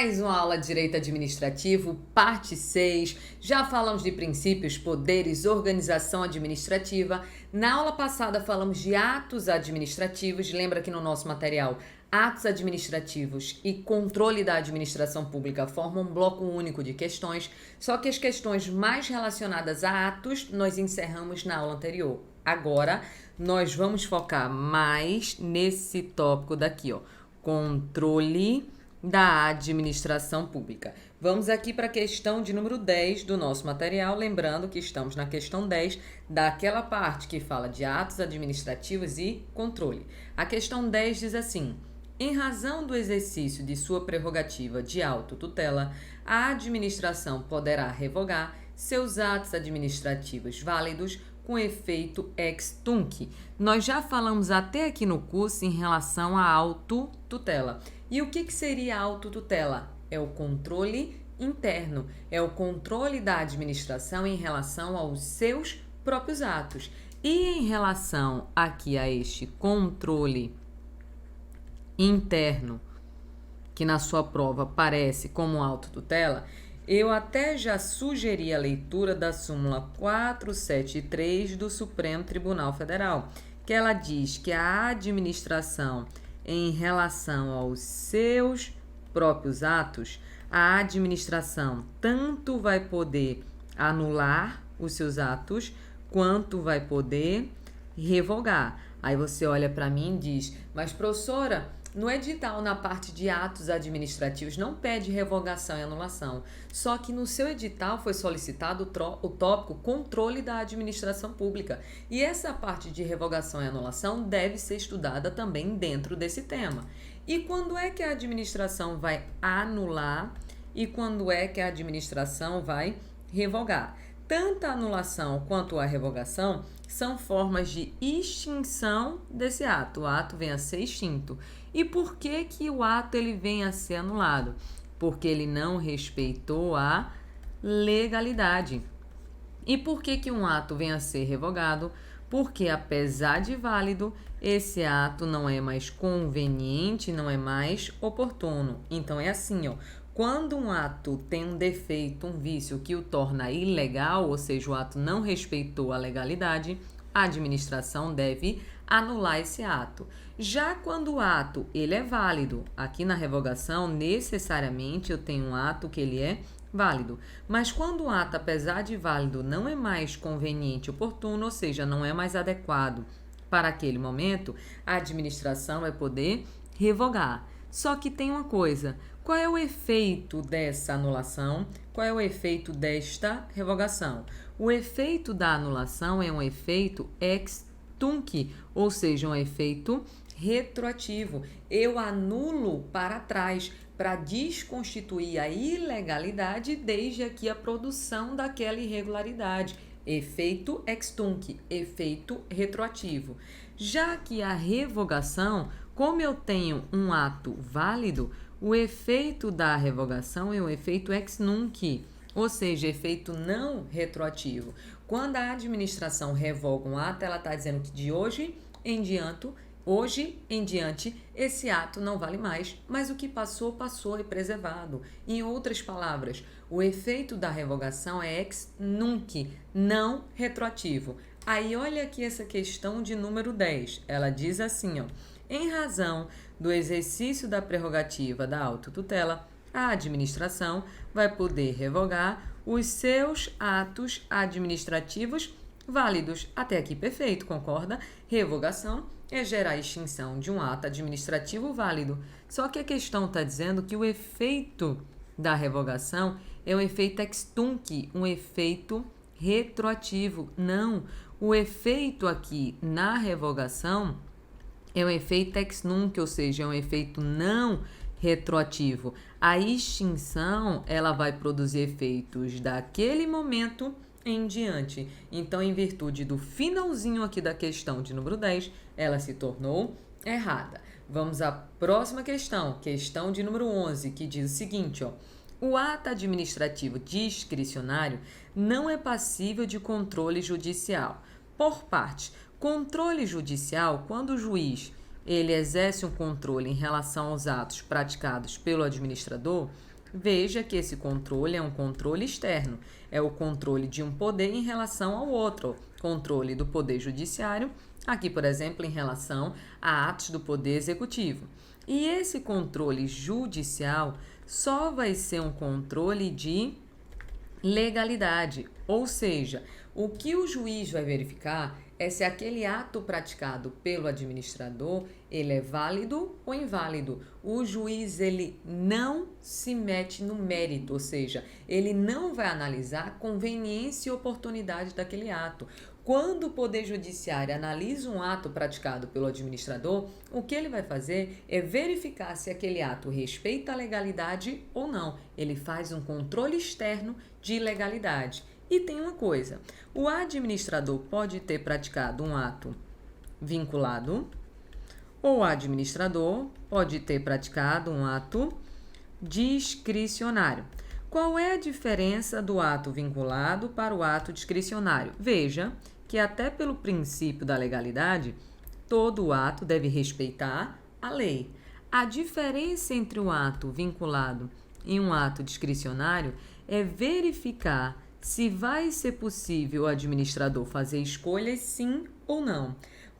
Mais uma aula de Direito Administrativo, parte 6. Já falamos de princípios, poderes, organização administrativa. Na aula passada falamos de atos administrativos. Lembra que no nosso material, atos administrativos e controle da administração pública formam um bloco único de questões, só que as questões mais relacionadas a atos nós encerramos na aula anterior. Agora, nós vamos focar mais nesse tópico daqui, ó, controle da administração pública. Vamos aqui para a questão de número 10 do nosso material, lembrando que estamos na questão 10 daquela parte que fala de atos administrativos e controle. A questão 10 diz assim: em razão do exercício de sua prerrogativa de autotutela, a administração poderá revogar seus atos administrativos válidos com efeito ex tunc. Nós já falamos até aqui no curso em relação à autotutela. E o que seria a autotutela? É o controle interno, é o controle da administração em relação aos seus próprios atos. E em relação aqui a este controle interno, que na sua prova aparece como autotutela, eu até já sugeri a leitura da súmula 473 do Supremo Tribunal Federal, que ela diz que a administração, em relação aos seus próprios atos, a administração tanto vai poder anular os seus atos, quanto vai poder revogar. Aí você olha para mim e diz: mas professora, no edital, na parte de atos administrativos, não pede revogação e anulação. Só que no seu edital foi solicitado o tópico controle da administração pública. E essa parte de revogação e anulação deve ser estudada também dentro desse tema. E quando é que a administração vai anular e quando é que a administração vai revogar? Tanto a anulação quanto a revogação são formas de extinção desse ato. O ato vem a ser extinto. E por que o ato ele vem a ser anulado? Porque ele não respeitou a legalidade. E por que um ato vem a ser revogado? Porque, apesar de válido, esse ato não é mais conveniente, não é mais oportuno. Então, é assim, ó. Quando um ato tem um defeito, um vício que o torna ilegal, ou seja, o ato não respeitou a legalidade, a administração deve anular esse ato. Já quando o ato ele é válido, aqui na revogação, necessariamente eu tenho um ato que ele é válido. Mas quando o ato, apesar de válido, não é mais conveniente, oportuno, ou seja, não é mais adequado para aquele momento, a administração vai poder revogar. Só que tem uma coisa: qual é o efeito dessa anulação? Qual é o efeito desta revogação? O efeito da anulação é um efeito ex tunc, ou seja, um efeito retroativo. Eu anulo para trás, para desconstituir a ilegalidade desde aqui a produção daquela irregularidade. Efeito ex tunc, efeito retroativo. Já que a revogação, como eu tenho um ato válido, o efeito da revogação é um efeito ex nunc, ou seja, efeito não retroativo. Quando a administração revoga um ato, ela está dizendo que de hoje em diante, esse ato não vale mais, mas o que passou, passou e preservado. Em outras palavras, o efeito da revogação é ex nunc, não retroativo. Aí olha aqui essa questão de número 10, ela diz assim, ó: em razão do exercício da prerrogativa da autotutela, a administração vai poder revogar os seus atos administrativos válidos. Até aqui perfeito, concorda? Revogação é gerar a extinção de um ato administrativo válido. Só que a questão está dizendo que o efeito da revogação é um efeito ex tunc, um efeito retroativo. Não, o efeito aqui na revogação é um efeito ex nunc, ou seja, é um efeito não retroativo. A extinção, ela vai produzir efeitos daquele momento em diante. Então, em virtude do finalzinho aqui da questão de número 10, ela se tornou errada. Vamos à próxima questão, questão de número 11, que diz o seguinte, ó: o ato administrativo discricionário não é passível de controle judicial. Por parte, controle judicial, quando o juiz ele exerce um controle em relação aos atos praticados pelo administrador, Veja que esse controle é um controle externo, é o controle de um poder em relação ao outro, controle do poder judiciário, aqui, por exemplo, em relação a atos do poder executivo. E esse controle judicial só vai ser um controle de legalidade, ou seja, o que o juiz vai verificar é se aquele ato praticado pelo administrador, ele é válido ou inválido. O juiz, ele não se mete no mérito, ou seja, ele não vai analisar a conveniência e oportunidade daquele ato. Quando o Poder Judiciário analisa um ato praticado pelo administrador, o que ele vai fazer é verificar se aquele ato respeita a legalidade ou não. Ele faz um controle externo de legalidade. E tem uma coisa, o administrador pode ter praticado um ato vinculado ou o administrador pode ter praticado um ato discricionário. Qual é a diferença do ato vinculado para o ato discricionário? Veja que até pelo princípio da legalidade, todo ato deve respeitar a lei. A diferença entre um ato vinculado e um ato discricionário é verificar se vai ser possível o administrador fazer escolhas sim ou não.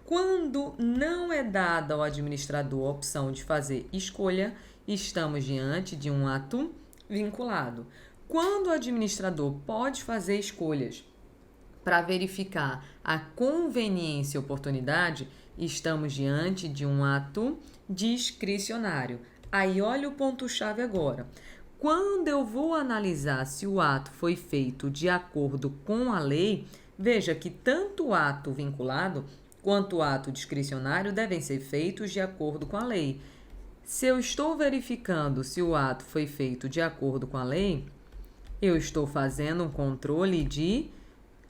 Quando não é dada ao administrador a opção de fazer escolha, estamos diante de um ato vinculado. Quando o administrador pode fazer escolhas para verificar a conveniência e oportunidade, estamos diante de um ato discricionário. Aí olha o ponto-chave agora. Quando eu vou analisar se o ato foi feito de acordo com a lei, veja que tanto o ato vinculado quanto o ato discricionário devem ser feitos de acordo com a lei. Se eu estou verificando se o ato foi feito de acordo com a lei, eu estou fazendo um controle de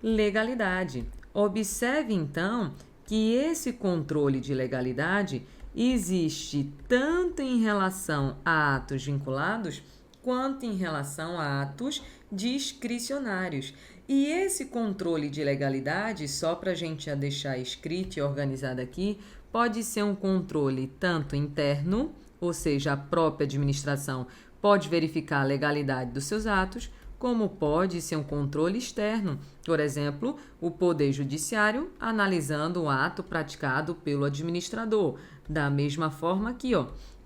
legalidade. Observe, então, que esse controle de legalidade existe tanto em relação a atos vinculados quanto em relação a atos discricionários. E esse controle de legalidade, só para a gente já deixar escrito e organizado aqui, pode ser um controle tanto interno, ou seja, a própria administração pode verificar a legalidade dos seus atos, como pode ser um controle externo, por exemplo, o Poder Judiciário analisando o ato praticado pelo administrador. Da mesma forma aqui,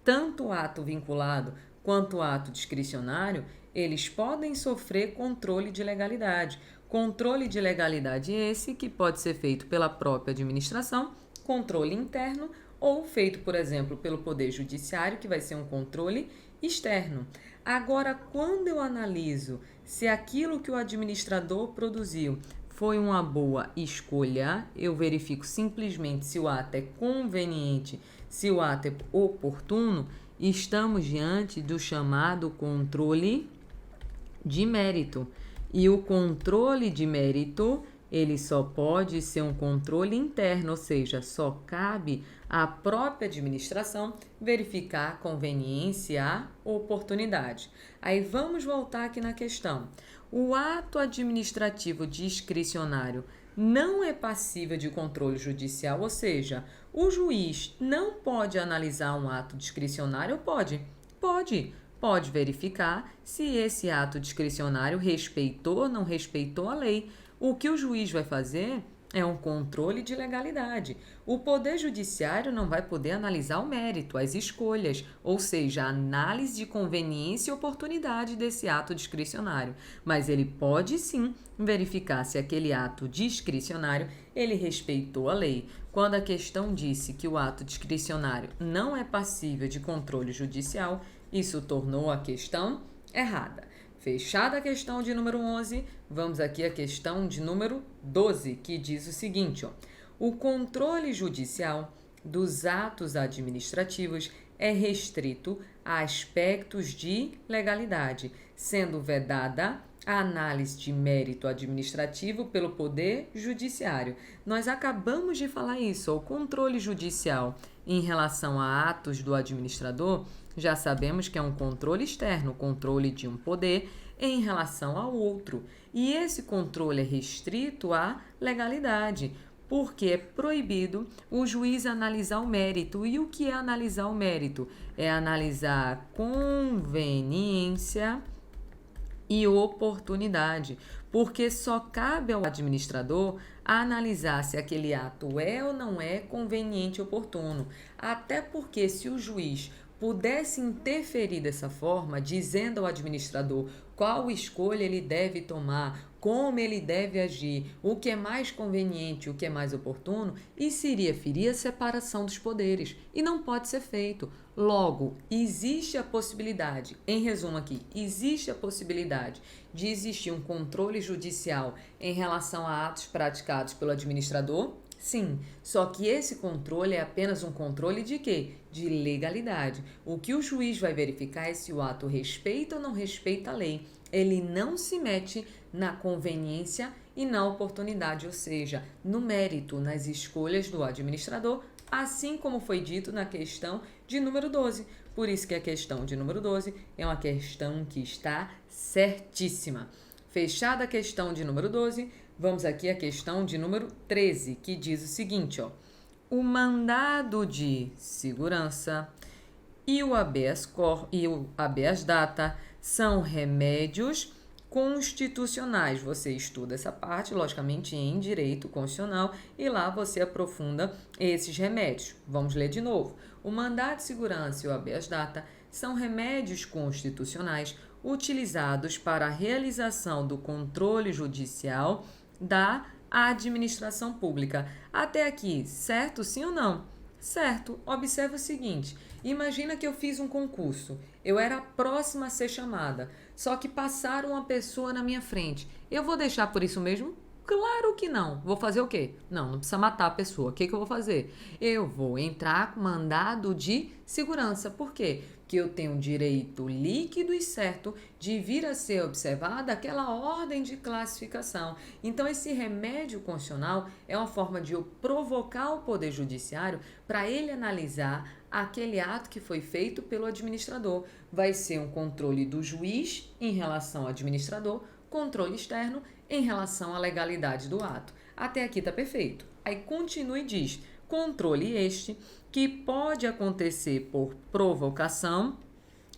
tanto o ato vinculado quanto o ato discricionário, eles podem sofrer controle de legalidade. Controle de legalidade esse que pode ser feito pela própria administração, controle interno, ou feito, por exemplo, pelo Poder Judiciário, que vai ser um controle externo. Agora, quando eu analiso se aquilo que o administrador produziu foi uma boa escolha, eu verifico simplesmente se o ato é conveniente, se o ato é oportuno, estamos diante do chamado controle de mérito. E o controle de mérito, ele só pode ser um controle interno, ou seja, só cabe à própria administração verificar a conveniência e a oportunidade. Aí vamos voltar aqui na questão. O ato administrativo discricionário não é passível de controle judicial, ou seja, o juiz não pode analisar um ato discricionário, pode? Pode verificar se esse ato discricionário respeitou ou não respeitou a lei. O que o juiz vai fazer é um controle de legalidade. O Poder Judiciário não vai poder analisar o mérito, as escolhas, ou seja, a análise de conveniência e oportunidade desse ato discricionário. Mas ele pode sim verificar se aquele ato discricionário ele respeitou a lei. Quando a questão disse que o ato discricionário não é passível de controle judicial, isso tornou a questão errada. Fechada a questão de número 11, vamos aqui à questão de número 12, que diz o seguinte, o controle judicial dos atos administrativos é restrito a aspectos de legalidade, sendo vedada a análise de mérito administrativo pelo Poder Judiciário. Nós acabamos de falar isso, o controle judicial em relação a atos do administrador, já sabemos que é um controle externo, controle de um poder em relação ao outro. E esse controle é restrito à legalidade. porque é proibido o juiz analisar o mérito. E o que é analisar o mérito? É analisar a conveniência e oportunidade, porque só cabe ao administrador analisar se aquele ato é ou não é conveniente e oportuno. Até porque se o juiz pudesse interferir dessa forma, dizendo ao administrador qual escolha ele deve tomar, como ele deve agir, o que é mais conveniente, o que é mais oportuno, isso iria ferir a separação dos poderes e não pode ser feito. Logo, existe a possibilidade, em resumo aqui, existe a possibilidade de existir um controle judicial em relação a atos praticados pelo administrador? Sim, só que esse controle é apenas um controle de quê? De legalidade. O que o juiz vai verificar é se o ato respeita ou não respeita a lei. Ele não se mete na conveniência e na oportunidade, ou seja, no mérito, nas escolhas do administrador, assim como foi dito na questão de número 12. Por isso que a questão de número 12 é uma questão que está certíssima. Fechada a questão de número 12, vamos aqui à questão de número 13, que diz o seguinte, ó. O mandado de segurança e o habeas data são remédios constitucionais. Você estuda essa parte, logicamente, em direito constitucional e lá você aprofunda esses remédios. Vamos ler de novo. O mandado de segurança e o habeas data são remédios constitucionais utilizados para a realização do controle judicial da administração pública. Até aqui, certo? Sim ou não? Certo. Observa o seguinte. Imagina que eu fiz um concurso. Eu era a próxima a ser chamada. Só que passaram uma pessoa na minha frente. Eu vou deixar por isso mesmo? Claro que não. Vou fazer o quê? Não precisa matar a pessoa. O que eu vou fazer? Eu vou entrar com mandado de segurança. Por quê? Porque eu tenho o direito líquido e certo de vir a ser observada aquela ordem de classificação. Então, esse remédio constitucional é uma forma de eu provocar o Poder Judiciário para ele analisar aquele ato que foi feito pelo administrador. Vai ser um controle do juiz em relação ao administrador, controle externo em relação à legalidade do ato. Até aqui está perfeito. Aí continua e diz, controle este que pode acontecer por provocação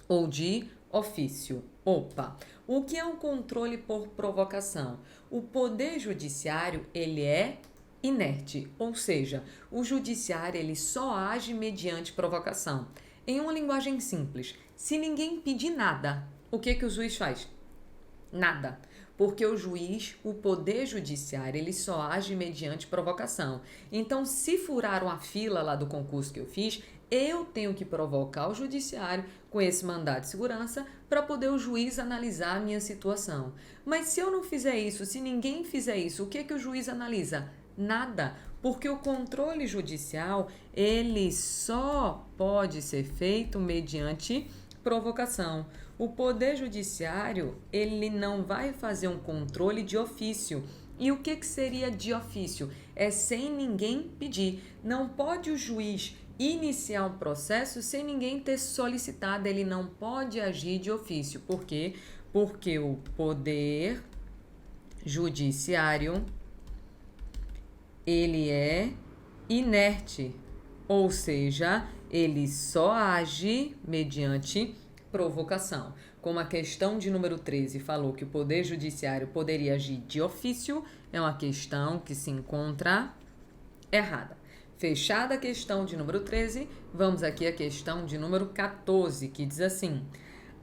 ou de ofício. Opa! O que é um controle por provocação? O Poder Judiciário, ele é inerte, ou seja, o Judiciário ele só age mediante provocação. Em uma linguagem simples, se ninguém pedir nada, o que o juiz faz? Nada. Porque o juiz, o Poder Judiciário, ele só age mediante provocação. Então, se furaram a fila lá do concurso que eu fiz, eu tenho que provocar o judiciário com esse mandado de segurança para poder o juiz analisar a minha situação. Mas se eu não fizer isso, se ninguém fizer isso, o que o juiz analisa? Nada, porque o controle judicial, ele só pode ser feito mediante provocação. O Poder Judiciário, ele não vai fazer um controle de ofício. E o que seria de ofício? É sem ninguém pedir. Não pode o juiz iniciar um processo sem ninguém ter solicitado. Ele não pode agir de ofício. Por quê? Porque o Poder Judiciário, ele é inerte. Ou seja, ele só age mediante provocação. Como a questão de número 13 falou que o Poder Judiciário poderia agir de ofício, é uma questão que se encontra errada. Fechada a questão de número 13, vamos aqui à questão de número 14, que diz assim: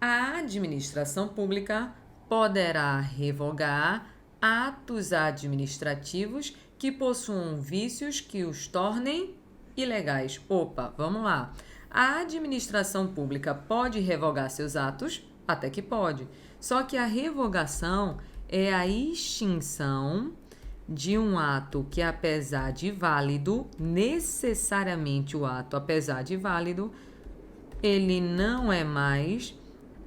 a administração pública poderá revogar atos administrativos que possuam vícios que os tornem ilegais. Opa, vamos lá. A administração pública pode revogar seus atos? Até que pode. Só que a revogação é a extinção de um ato que, apesar de válido, necessariamente o ato, apesar de válido, ele não é mais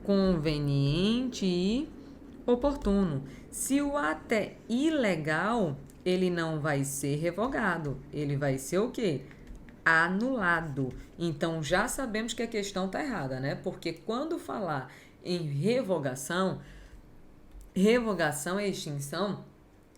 conveniente e oportuno. Se o ato é ilegal, ele não vai ser revogado. Ele vai ser o quê? Anulado. Então, já sabemos que a questão está errada, né? Porque quando falar em revogação, revogação é extinção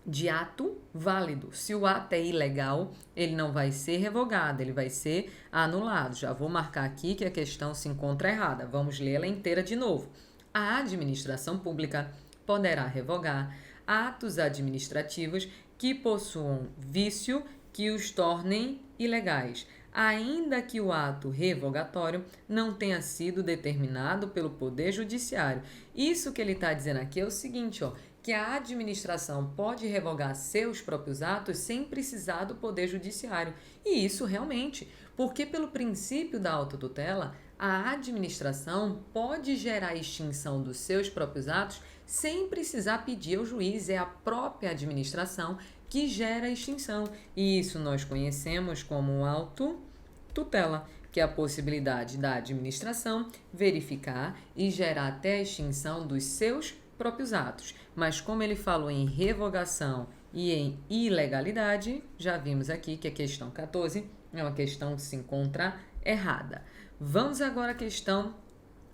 de ato válido. Se o ato é ilegal, ele não vai ser revogado, ele vai ser anulado. Já vou marcar aqui que a questão se encontra errada. Vamos ler ela inteira de novo. A administração pública poderá revogar atos administrativos que possuam vício que os tornem ilegais, ainda que o ato revogatório não tenha sido determinado pelo Poder Judiciário. Isso que ele está dizendo aqui é o seguinte, ó, que a administração pode revogar seus próprios atos sem precisar do Poder Judiciário. E isso realmente, porque pelo princípio da autotutela, a administração pode gerar a extinção dos seus próprios atos sem precisar pedir ao juiz, é a própria administração que gera a extinção. E isso nós conhecemos como autotutela, que é a possibilidade da administração verificar e gerar até a extinção dos seus próprios atos. Mas como ele falou em revogação e em ilegalidade, já vimos aqui que a questão 14 é uma questão que se encontra errada. Vamos agora à questão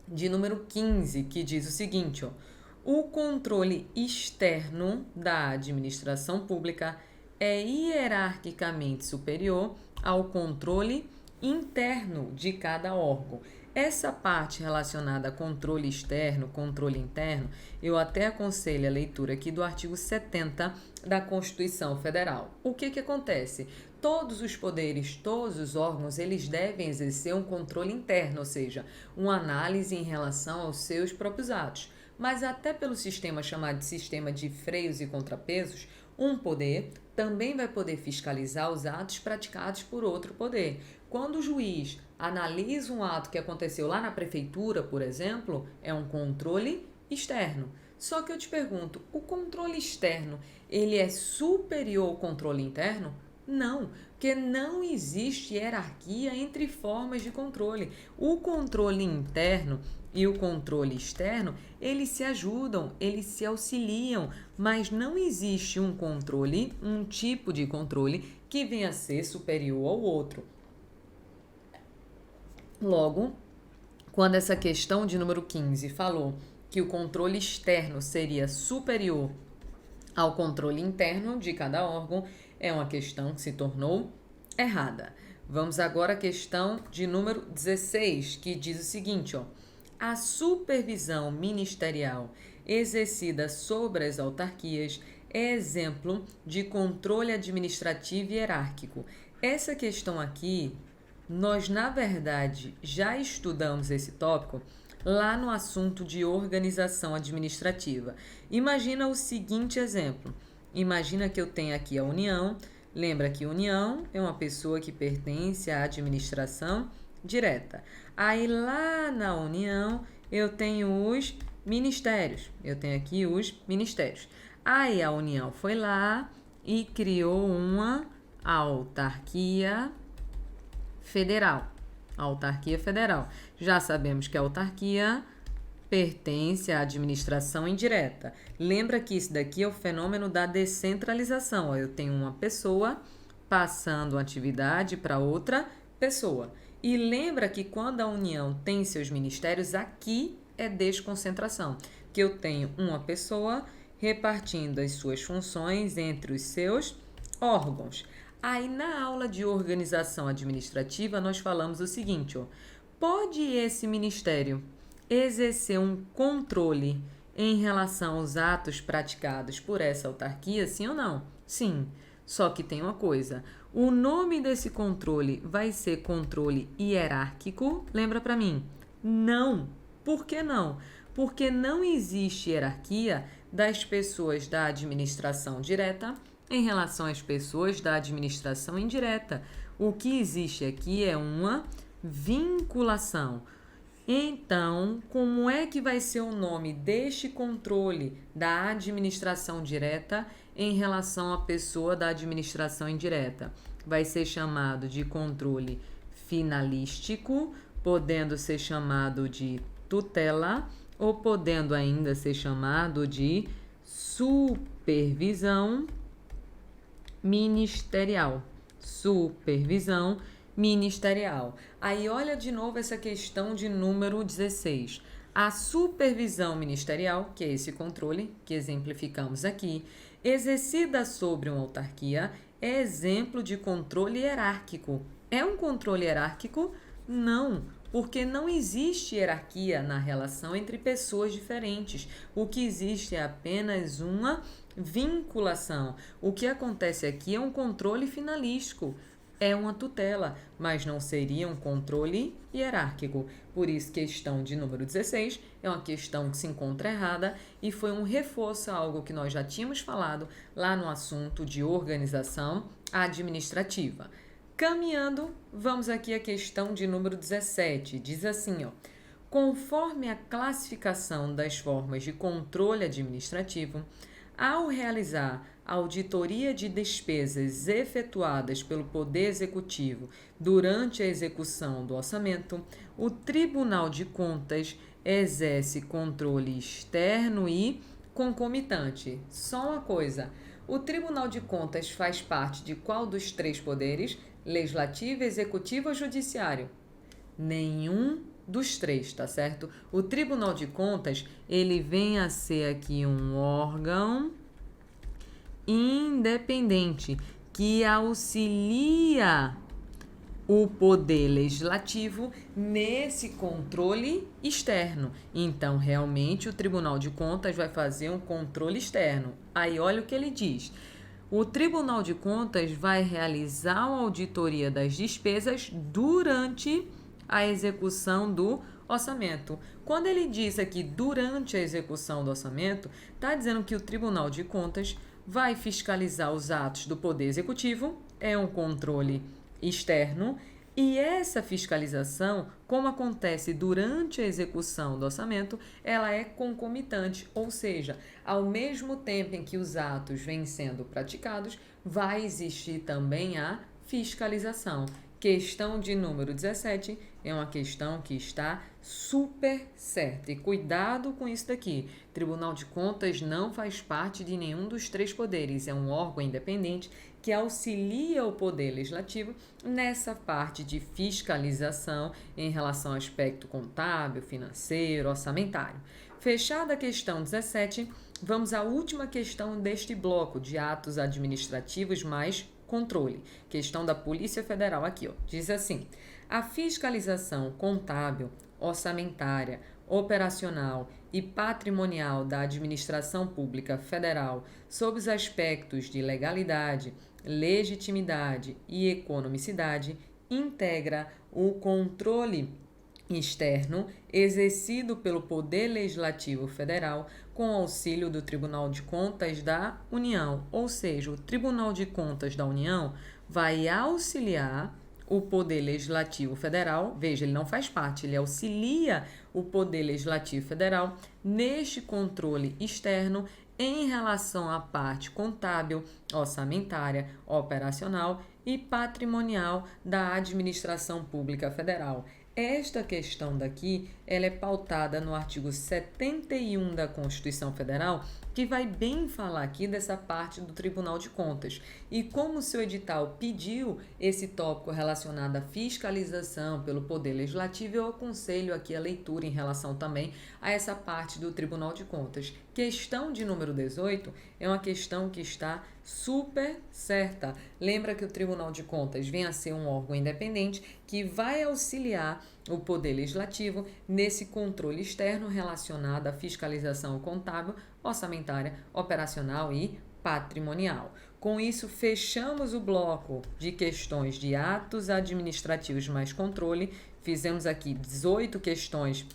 de número 15, que diz o seguinte, ó: o controle externo da administração pública é hierarquicamente superior ao controle interno de cada órgão. Essa parte relacionada a controle externo, controle interno, eu até aconselho a leitura aqui do artigo 70 da Constituição Federal. O que acontece? Todos os poderes, todos os órgãos, eles devem exercer um controle interno, ou seja, uma análise em relação aos seus próprios atos. Mas até pelo sistema chamado de sistema de freios e contrapesos, um poder também vai poder fiscalizar os atos praticados por outro poder. Quando o juiz analisa um ato que aconteceu lá na prefeitura, por exemplo, é um controle externo. Só que eu te pergunto, o controle externo, ele é superior ao controle interno? Não, porque não existe hierarquia entre formas de controle. O controle interno e o controle externo, eles se ajudam, eles se auxiliam, mas não existe um controle, um tipo de controle que venha a ser superior ao outro. Logo, quando essa questão de número 15 falou que o controle externo seria superior ao controle interno de cada órgão, é uma questão que se tornou errada. Vamos agora à questão de número 16, que diz o seguinte, ó: a supervisão ministerial exercida sobre as autarquias é exemplo de controle administrativo e hierárquico. Essa questão aqui, nós na verdade já estudamos esse tópico lá no assunto de organização administrativa. Imagina o seguinte exemplo. Imagina que eu tenho aqui a União. Lembra que União é uma pessoa que pertence à administração direta. Aí lá na União eu tenho os ministérios. Eu tenho aqui os ministérios. Aí a União foi lá e criou uma autarquia federal. Autarquia federal. Já sabemos que a autarquia pertence à administração indireta. Lembra que isso daqui é o fenômeno da descentralização. Eu tenho uma pessoa passando a atividade para outra pessoa. E lembra que quando a União tem seus ministérios, aqui é desconcentração, que eu tenho uma pessoa repartindo as suas funções entre os seus órgãos. Aí na aula de organização administrativa nós falamos o seguinte, ó: pode esse ministério exercer um controle em relação aos atos praticados por essa autarquia, sim ou não? Sim. Só que tem uma coisa, o nome desse controle vai ser controle hierárquico? Lembra para mim? Não. Por que não? Porque não existe hierarquia das pessoas da administração direta em relação às pessoas da administração indireta. O que existe aqui é uma vinculação. Então, como é que vai ser o nome deste controle da administração direta em relação à pessoa da administração indireta? Vai ser chamado de controle finalístico, podendo ser chamado de tutela ou podendo ainda ser chamado de supervisão ministerial. Supervisão ministerial. Aí olha de novo essa questão de número 16. A supervisão ministerial, que é esse controle que exemplificamos aqui, Exercida sobre uma autarquia é exemplo de controle hierárquico. É um controle hierárquico? Não, porque não existe hierarquia na relação entre pessoas diferentes. O que existe é apenas uma vinculação. O que acontece aqui é um controle finalístico. É uma tutela, mas não seria um controle hierárquico. Por isso, questão de número 16 é uma questão que se encontra errada e foi um reforço a algo que nós já tínhamos falado lá no assunto de organização administrativa. Caminhando, vamos aqui à questão de número 17. Diz assim, ó: conforme a classificação das formas de controle administrativo, ao realizar a auditoria de despesas efetuadas pelo Poder Executivo durante a execução do orçamento, o Tribunal de Contas exerce controle externo e concomitante. Só uma coisa: o Tribunal de Contas faz parte de qual dos três poderes? Legislativo, Executivo ou Judiciário? Nenhum dos três, tá certo? O Tribunal de Contas, ele vem a ser aqui um órgão independente que auxilia o poder legislativo nesse controle externo. Então, realmente, o Tribunal de Contas vai fazer um controle externo. Aí, olha o que ele diz: o Tribunal de Contas vai realizar uma auditoria das despesas durante a execução do orçamento. Quando ele diz aqui durante a execução do orçamento, está dizendo que o Tribunal de Contas vai fiscalizar os atos do Poder Executivo, é um controle externo, e essa fiscalização, como acontece durante a execução do orçamento, ela é concomitante, ou seja, ao mesmo tempo em que os atos vêm sendo praticados, vai existir também a fiscalização. Questão de número 17 é uma questão que está super certa. E cuidado com isso daqui. Tribunal de Contas não faz parte de nenhum dos três poderes. É um órgão independente que auxilia o Poder Legislativo nessa parte de fiscalização em relação ao aspecto contábil, financeiro, orçamentário. Fechada a questão 17, vamos à última questão deste bloco de atos administrativos mais controle. Questão da Polícia Federal aqui, ó. Diz assim: a fiscalização contábil, orçamentária, operacional e patrimonial da administração pública federal sob os aspectos de legalidade, legitimidade e economicidade integra o controle externo exercido pelo Poder Legislativo Federal com auxílio do Tribunal de Contas da União, ou seja, o Tribunal de Contas da União vai auxiliar o Poder Legislativo Federal, veja, ele não faz parte, ele auxilia o Poder Legislativo Federal neste controle externo em relação à parte contábil, orçamentária, operacional e patrimonial da administração pública federal. Esta questão daqui, ela é pautada no artigo 71 da Constituição Federal, que vai bem falar aqui dessa parte do Tribunal de Contas. E como o seu edital pediu esse tópico relacionado à fiscalização pelo Poder Legislativo, eu aconselho aqui a leitura em relação também a essa parte do Tribunal de Contas. Questão de número 18 é uma questão que está super certa. Lembra que o Tribunal de Contas vem a ser um órgão independente que vai auxiliar o Poder Legislativo nesse controle externo relacionado à fiscalização contábil, orçamentária, operacional e patrimonial. Com isso, fechamos o bloco de questões de atos administrativos mais controle. Fizemos aqui 18 questões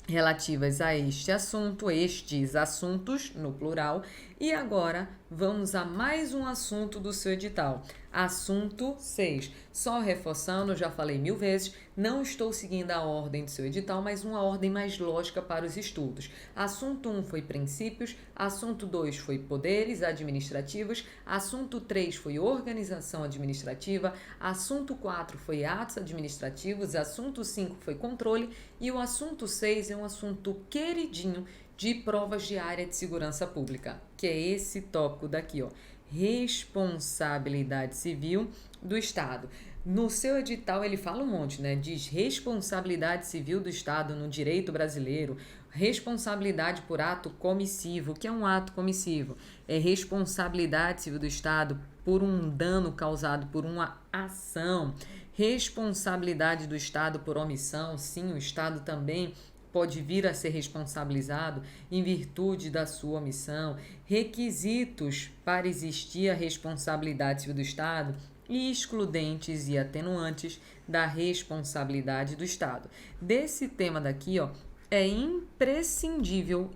relativas a este assunto, estes assuntos, no plural. E agora, vamos a mais um assunto do seu edital. Assunto 6. Só reforçando, já falei 1000 vezes, não estou seguindo a ordem do seu edital, mas uma ordem mais lógica para os estudos. Assunto 1 foi princípios, assunto 2 foi poderes administrativos, assunto 3 foi organização administrativa, assunto 4 foi atos administrativos, assunto 5 foi controle e o assunto 6 é um assunto queridinho de provas de área de segurança pública, que é esse tópico daqui, ó. Responsabilidade civil do Estado. No seu edital ele fala um monte, né? Diz responsabilidade civil do Estado no direito brasileiro, responsabilidade por ato comissivo. O que é um ato comissivo? É responsabilidade civil do Estado por um dano causado por uma ação, responsabilidade do Estado por omissão. Sim, o Estado também pode vir a ser responsabilizado em virtude da sua omissão, requisitos para existir a responsabilidade civil do Estado e excludentes e atenuantes da responsabilidade do Estado. Desse tema daqui, ó, é imprescindível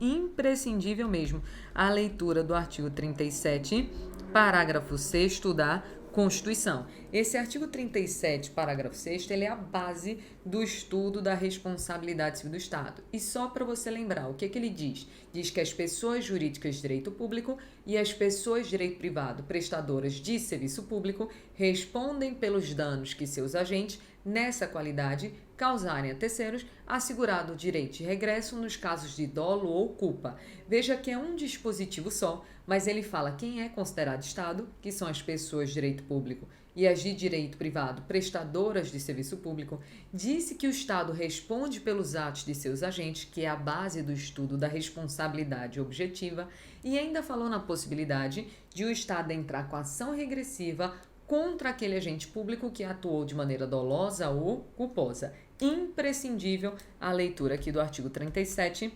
mesmo, a leitura do artigo 37, parágrafo 6º da Constituição. Esse artigo 37, parágrafo 6º, ele é a base do estudo da responsabilidade civil do Estado. E só para você lembrar, o que ele diz? Diz que as pessoas jurídicas de direito público e as pessoas de direito privado prestadoras de serviço público respondem pelos danos que seus agentes, nessa qualidade, causarem a terceiros, assegurado o direito de regresso nos casos de dolo ou culpa. Veja que é um dispositivo só, mas ele fala quem é considerado Estado, que são as pessoas de direito público e as de direito privado prestadoras de serviço público, disse que o Estado responde pelos atos de seus agentes, que é a base do estudo da responsabilidade objetiva, e ainda falou na possibilidade de o Estado entrar com ação regressiva contra aquele agente público que atuou de maneira dolosa ou culposa. Imprescindível a leitura aqui do artigo 37,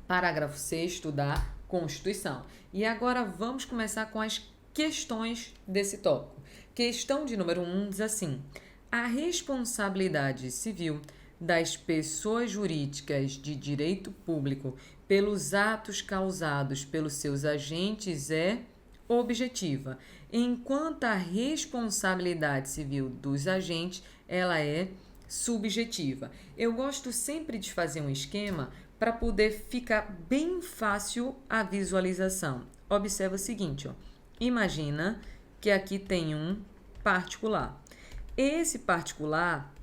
parágrafo 6º da Constituição. E agora vamos começar com as questões desse tópico. Questão de número 1 diz assim: a responsabilidade civil das pessoas jurídicas de direito público pelos atos causados pelos seus agentes é objetiva, enquanto a responsabilidade civil dos agentes ela é subjetiva. Eu gosto sempre de fazer um esquema para poder ficar bem fácil a visualização. Observa o seguinte, ó. Imagina que aqui tem um particular. Esse particular,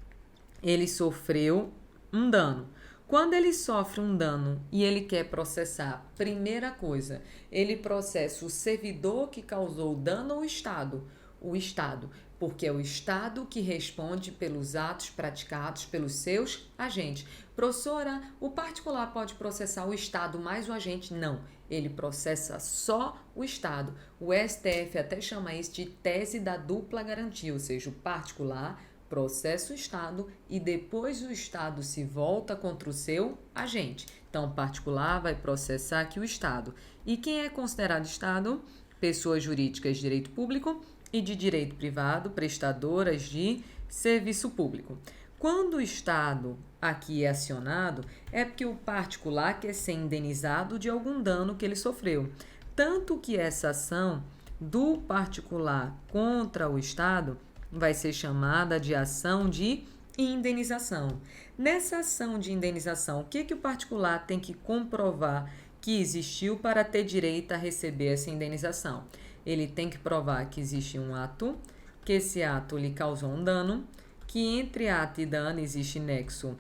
ele sofreu um dano. Quando ele sofre um dano e ele quer processar, primeira coisa, ele processa o servidor que causou o dano ou o Estado? O Estado, porque é o Estado que responde pelos atos praticados pelos seus agentes. Professora, o particular pode processar o Estado mais o agente? Não, ele processa só o Estado. O STF até chama isso de tese da dupla garantia, ou seja, o particular processa o Estado e depois o Estado se volta contra o seu agente. Então, o particular vai processar aqui o Estado. E quem é considerado Estado? Pessoas jurídicas de direito público e de direito privado, prestadoras de serviço público. Quando o Estado aqui é acionado, é porque o particular quer ser indenizado de algum dano que ele sofreu. Tanto que essa ação do particular contra o Estado vai ser chamada de ação de indenização. Nessa ação de indenização, o que o particular tem que comprovar que existiu para ter direito a receber essa indenização? Ele tem que provar que existe um ato, que esse ato lhe causou um dano, que entre ato e dano existe nexo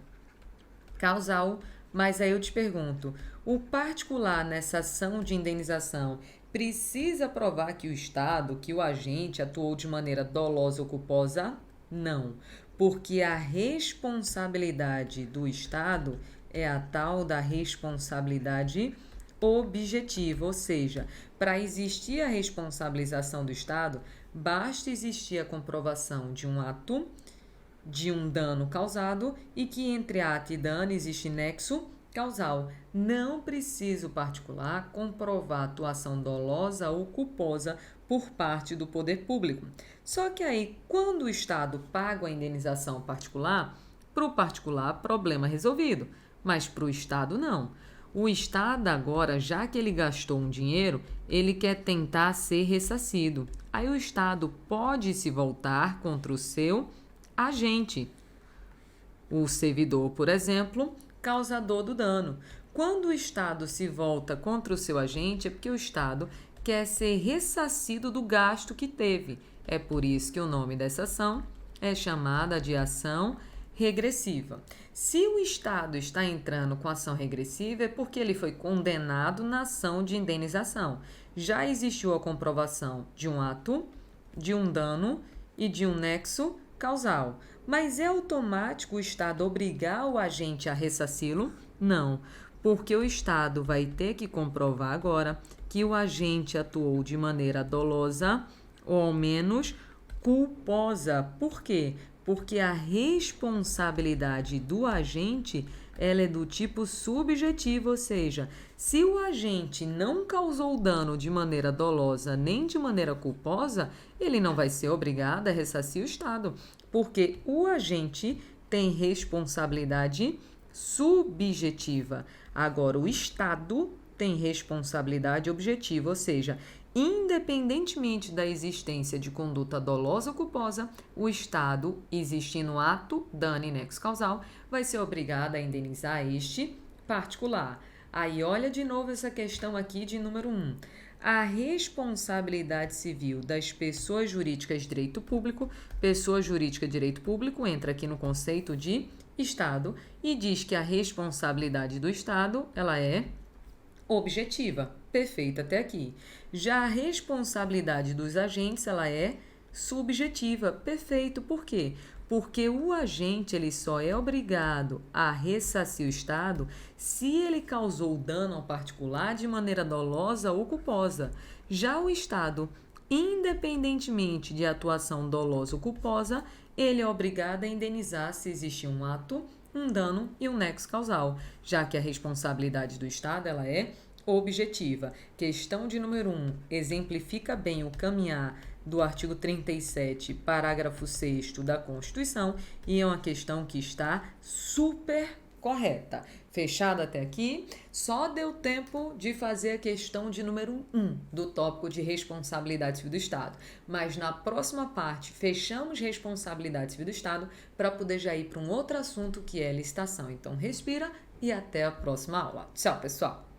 causal, mas aí eu te pergunto, o particular nessa ação de indenização precisa provar que o Estado, que o agente atuou de maneira dolosa ou culposa? Não, porque a responsabilidade do Estado é a tal da responsabilidade objetiva, ou seja, para existir a responsabilização do Estado, basta existir a comprovação de um ato, de um dano causado e que entre ato e dano existe nexo causal. Não precisa o particular comprovar atuação dolosa ou culposa por parte do poder público. Só que aí, quando o Estado paga a indenização particular, para o particular, problema resolvido, mas para o Estado não. O Estado agora, já que ele gastou um dinheiro, ele quer tentar ser ressarcido. Aí o Estado pode se voltar contra o seu agente. O servidor, por exemplo, causador do dano. Quando o Estado se volta contra o seu agente, é porque o Estado quer ser ressarcido do gasto que teve. É por isso que o nome dessa ação é chamada de ação regressiva. Se o Estado está entrando com ação regressiva, é porque ele foi condenado na ação de indenização. Já existiu a comprovação de um ato, de um dano e de um nexo causal. Mas é automático o Estado obrigar o agente a ressarci-lo? Não, porque o Estado vai ter que comprovar agora que o agente atuou de maneira dolosa ou ao menos culposa. Por quê? Porque a responsabilidade do agente ela é do tipo subjetivo, ou seja, se o agente não causou dano de maneira dolosa nem de maneira culposa, ele não vai ser obrigado a ressarcir o Estado, porque o agente tem responsabilidade subjetiva. Agora, o Estado tem responsabilidade objetiva, ou seja, independentemente da existência de conduta dolosa ou culposa, o Estado, existindo ato, dano e nexo causal, vai ser obrigado a indenizar este particular. Aí, olha de novo essa questão aqui de número 1. A responsabilidade civil das pessoas jurídicas de direito público, pessoa jurídica de direito público entra aqui no conceito de Estado e diz que a responsabilidade do Estado, ela é objetiva. Perfeito até aqui. Já a responsabilidade dos agentes, ela é subjetiva. Perfeito. Por quê? Porque o agente ele só é obrigado a ressarcir o Estado se ele causou dano ao particular de maneira dolosa ou culposa. Já o Estado, independentemente de atuação dolosa ou culposa, ele é obrigado a indenizar se existe um ato, um dano e um nexo causal, já que a responsabilidade do Estado ela é objetiva. Questão de número 1 exemplifica bem o caminhar do artigo 37, parágrafo 6º da Constituição e é uma questão que está super correta. Fechado até aqui? Só deu tempo de fazer a questão de número 1 do tópico de responsabilidade civil do Estado. Mas na próxima parte, fechamos responsabilidade civil do Estado para poder já ir para um outro assunto que é licitação. Então, respira e até a próxima aula. Tchau, pessoal!